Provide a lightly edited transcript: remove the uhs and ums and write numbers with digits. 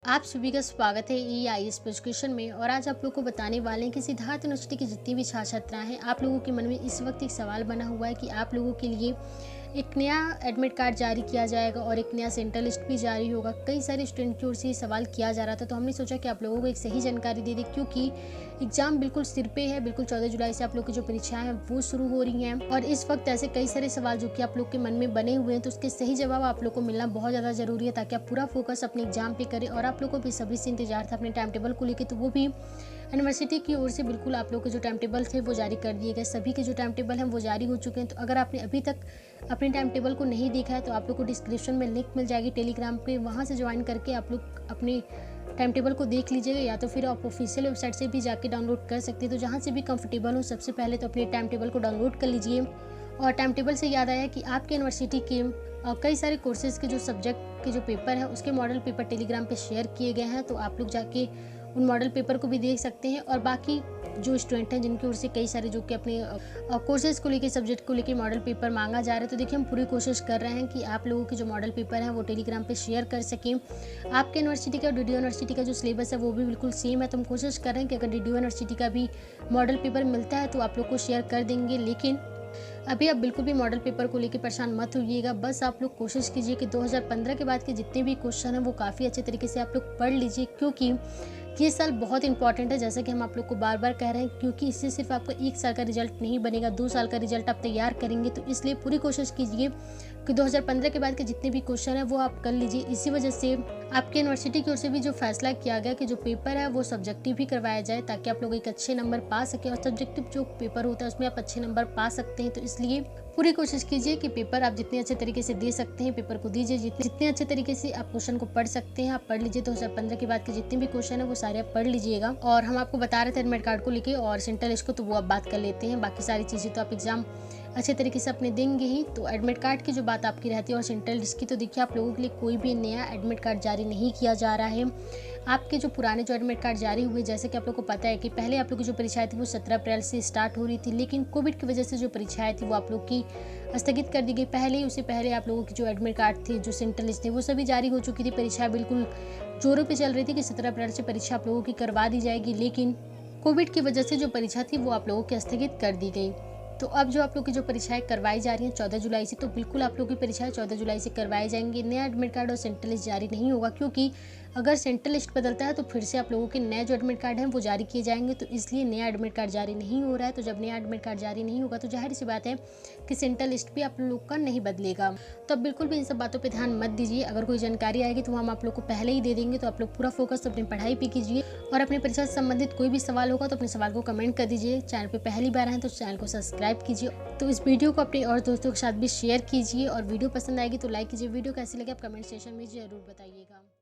आप सभी का स्वागत है EIS एजुकेशन में। और आज आप लोग को बताने वाले हैं कि सिद्धार्थ यूनिवर्सिटी की जितनी भी छात्र छात्राएं हैं, आप लोगों के मन में इस वक्त एक सवाल बना हुआ है कि आप लोगों के लिए एक नया एडमिट कार्ड जारी किया जाएगा और एक नया सेंट्रल लिस्ट भी जारी होगा। कई सारे स्टूडेंट की ओर से ये सवाल किया जा रहा था, तो हमने सोचा कि आप लोगों को एक सही जानकारी दे दें, क्योंकि एग्जाम बिल्कुल सिर पे है। बिल्कुल 14 जुलाई से आप लोग की जो परीक्षाएं हैं वो शुरू हो रही हैं और इस वक्त ऐसे कई सारे सवाल जो कि आप लोग के मन में बने हुए हैं, तो उसके सही जवाब आप लोग को मिलना बहुत ज़्यादा जरूरी है, ताकि आप पूरा फोकस अपने एग्जाम पे करें। और आप लोग को बेसब्री से इंतजार था अपने टाइम टेबल को लेकर, तो वो भी यूनिवर्सिटी की ओर से बिल्कुल आप लोग के जो टाइम टेबल थे वो जारी कर दिए गए। सभी के जो टाइम टेबल हैं वो जारी हो चुके हैं। तो अगर आपने अभी तक अपने टाइम टेबल को नहीं देखा है, तो आप लोग को डिस्क्रिप्शन में लिंक मिल जाएगी टेलीग्राम पे, वहाँ से ज्वाइन करके आप लोग अपने टाइम टेबल को देख लीजिएगा, या तो फिर आप ऑफिशियल वेबसाइट से भी जाके डाउनलोड कर सकते हैं। तो जहाँ से भी कंफर्टेबल हो, सबसे पहले तो अपने टाइम टेबल को डाउनलोड कर लीजिए। और टाइम टेबल से याद आया कि आपके यूनिवर्सिटी के कई सारे कोर्सेज के जो सब्जेक्ट के जो पेपर हैं उसके मॉडल पेपर टेलीग्राम पे शेयर किए गए हैं, तो आप लोग जाके उन मॉडल पेपर को भी देख सकते हैं। और बाकी जो स्टूडेंट हैं जिनकी ओर से कई सारे जो कि अपने कोर्सेज को लेके, सब्जेक्ट को लेके मॉडल पेपर मांगा जा रहा है, तो देखिए हम पूरी कोशिश कर रहे हैं कि आप लोगों के जो मॉडल पेपर हैं वो टेलीग्राम पे शेयर कर सकें। आपके यूनिवर्सिटी का, DDU यूनिवर्सिटी का जो सिलेबस है वो भी बिल्कुल सेम है, तो हम कोशिश कर रहे हैं कि अगर DDU यूनिवर्सिटी का भी मॉडल पेपर मिलता है तो आप लोग को शेयर कर देंगे। लेकिन अभी आप बिल्कुल भी मॉडल पेपर को लेकर परेशान मत होइएगा। बस आप लोग कोशिश कीजिए कि 2015 के बाद के जितने भी क्वेश्चन हैं वो काफ़ी अच्छे तरीके से आप लोग पढ़ लीजिए, क्योंकि ये साल बहुत इंपॉर्टेंट है, जैसा कि हम आप लोग को बार बार कह रहे हैं। क्योंकि इससे सिर्फ आपका 1 साल का रिजल्ट नहीं बनेगा, 2 साल का रिजल्ट आप तैयार करेंगे। तो इसलिए पूरी कोशिश कीजिए कि 2015 के बाद के जितने भी क्वेश्चन हैं वो आप कर लीजिए। इसी वजह से आपके यूनिवर्सिटी की ओर से भी जो फैसला किया गया कि जो पेपर है वो सब्जेक्टिव भी करवाया जाए, ताकि आप लोग एक अच्छे नंबर पा सकें। और सब्जेक्टिव जो पेपर होता है उसमें आप अच्छे नंबर पा सकते हैं। तो इसलिए पूरी कोशिश कीजिए कि पेपर आप जितने अच्छे तरीके से दे सकते हैं पेपर को दीजिए। जितने अच्छे तरीके से आप क्वेश्चन को पढ़ सकते हैं आप पढ़ लीजिए। 2015 के बाद के जितने भी क्वेश्चन है वो सारे आप पढ़ लीजिएगा। और हम आपको बता रहे थे एडमिट कार्ड को लेके और सेंट्रल लिस्ट को, तो वो आप बात कर लेते हैं। बाकी सारी चीज़ें तो आप एग्जाम अच्छे तरीके से अपने देंगे ही। तो एडमिट कार्ड की जो बात आपकी रहती है और सेंट्रल लिस्ट की, तो देखिए आप लोगों के लिए कोई भी नया एडमिट कार्ड जारी नहीं किया जा रहा है। आपके जो पुराने जो एडमिट कार्ड जारी हुए, जैसे कि आप लोग को पता है कि पहले आप लोग की जो परीक्षाएं थी वो 17 अप्रैल से स्टार्ट हो रही थी, लेकिन कोविड की वजह से जो परीक्षाएं थी वो आप लोग की स्थगित कर दी गई। पहले ही उससे पहले आप लोगों की जो एडमिट कार्ड थे, जो सेंट्रल लिस्ट थे, वो सभी जारी हो चुकी थी। परीक्षाएं बिल्कुल जोरों पे चल रही थी कि 17 अप्रैल से परीक्षा आप लोगों की करवा दी जाएगी, लेकिन कोविड की वजह से जो परीक्षा थी वो आप लोगों की स्थगित कर दी गई। तो अब जो आप लोग की जो परीक्षाएं करवाई जा रही हैं 14 जुलाई से, तो बिल्कुल आप लोग की परीक्षाएं 14 जुलाई से करवाई जाएंगी। नया एडमिट कार्ड और सेंट्रल लिस्ट जारी नहीं होगा, क्योंकि अगर सेंट्रल लिस्ट बदलता है तो फिर से आप लोगों के नए जो एडमिट कार्ड हैं वो जारी किए जाएंगे। तो इसलिए नया एडमिट कार्ड जारी नहीं हो रहा है। तो जब नया एडमिट कार्ड जारी नहीं होगा तो जाहिर सी बात है कि सेंट्रल लिस्ट भी आप लोग का नहीं बदलेगा। तो अब बिल्कुल भी इन सब बातों पर ध्यान मत दीजिए। अगर कोई जानकारी आएगी तो हम आप लोग को पहले ही दे देंगे। तो आप लोग पूरा फोकस अपनी पढ़ाई पे कीजिए, और अपनी परीक्षा से संबंधित कोई भी सवाल होगा तो अपने सवाल को कमेंट कर दीजिए। चैनल पर पहली बार आए तो चैनल को सब्सक्राइब कीजिए। तो इस वीडियो को अपने और दोस्तों के साथ भी शेयर कीजिए, और वीडियो पसंद आएगी तो लाइक कीजिए। वीडियो कैसी लगे आप कमेंट सेक्शन में जरूर बताइएगा।